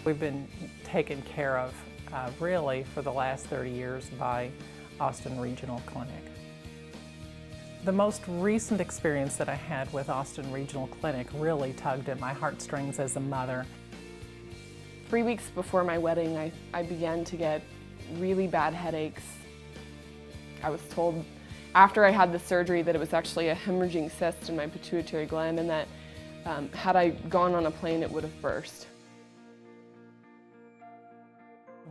We've been taken care of really for the last 30 years by Austin Regional Clinic. The most recent experience that I had with Austin Regional Clinic really tugged at my heartstrings as a mother. 3 weeks before my wedding, I began to get really bad headaches. I was told after I had the surgery that it was actually a hemorrhaging cyst in my pituitary gland, and that had I gone on a plane, it would have burst.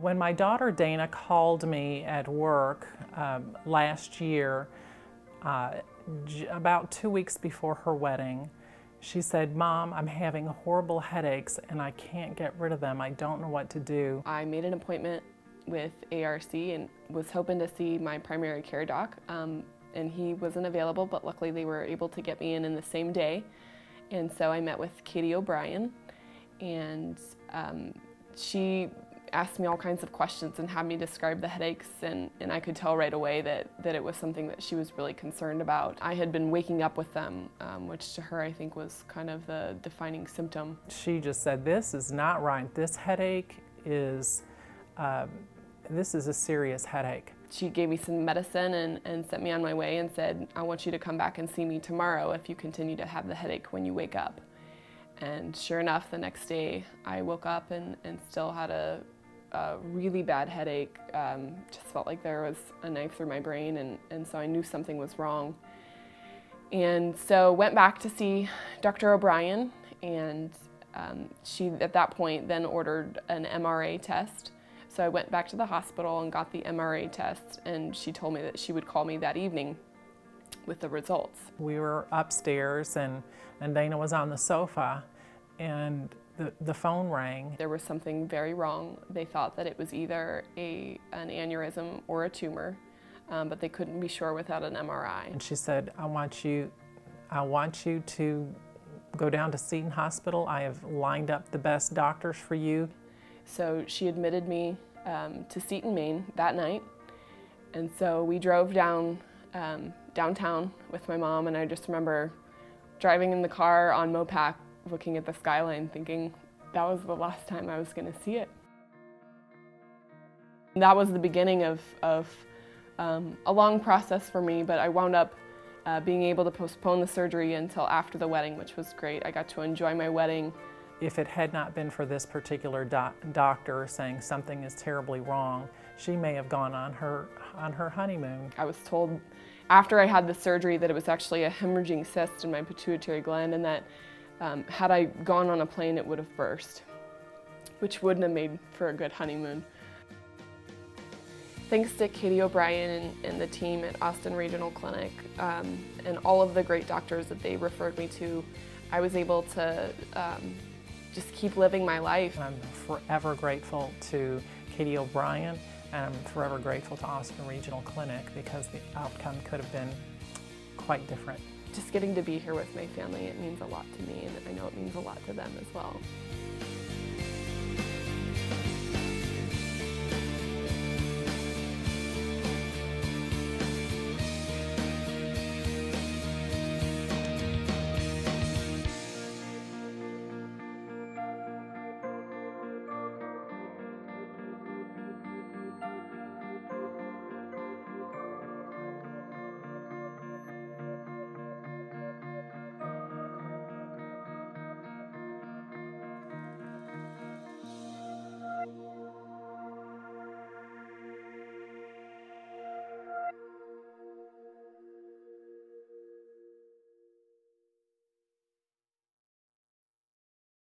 When my daughter Dana called me at work last year, about 2 weeks before her wedding, she said, "Mom, I'm having horrible headaches and I can't get rid of them. I don't know what to do." I made an appointment with ARC and was hoping to see my primary care doc, and he wasn't available, but luckily they were able to get me in the same day. And so I met with Katie O'Brien, and she asked me all kinds of questions and had me describe the headaches, and I could tell right away that it was something that she was really concerned about. I had been waking up with them, which to her I think was kind of the defining symptom. She just said, "This is not right. This headache is, this is a serious headache." She gave me some medicine and sent me on my way and said, "I want you to come back and see me tomorrow if you continue to have the headache when you wake up." And sure enough, the next day I woke up and still had a really bad headache. Just felt like there was a knife through my brain, and so I knew something was wrong. And so went back to see Dr. O'Brien, and she at that point then ordered an MRA test. So I went back to the hospital and got the MRA test, and she told me that she would call me that evening with the results. We were upstairs and Dana was on the sofa, and the phone rang. There was something very wrong. They thought that it was either an aneurysm or a tumor, but they couldn't be sure without an MRI. And she said, I want you to go down to Seton Hospital. I have lined up the best doctors for you." So she admitted me to Seton, Maine that night, and so we drove down downtown with my mom, and I just remember driving in the car on Mopac, looking at the skyline, thinking that was the last time I was going to see it. That was the beginning of a long process for me, but I wound up being able to postpone the surgery until after the wedding, which was great. I got to enjoy my wedding. If it had not been for this particular doctor saying something is terribly wrong, she may have gone on her honeymoon. I was told after I had the surgery that it was actually a hemorrhaging cyst in my pituitary gland, and that had I gone on a plane, it would have burst, which wouldn't have made for a good honeymoon. Thanks to Katie O'Brien and the team at Austin Regional Clinic, and all of the great doctors that they referred me to, I was able to just keep living my life. I'm forever grateful to Katie O'Brien, and I'm forever grateful to Austin Regional Clinic, because the outcome could have been quite different. Just getting to be here with my family, it means a lot to me, and I know it means a lot to them as well.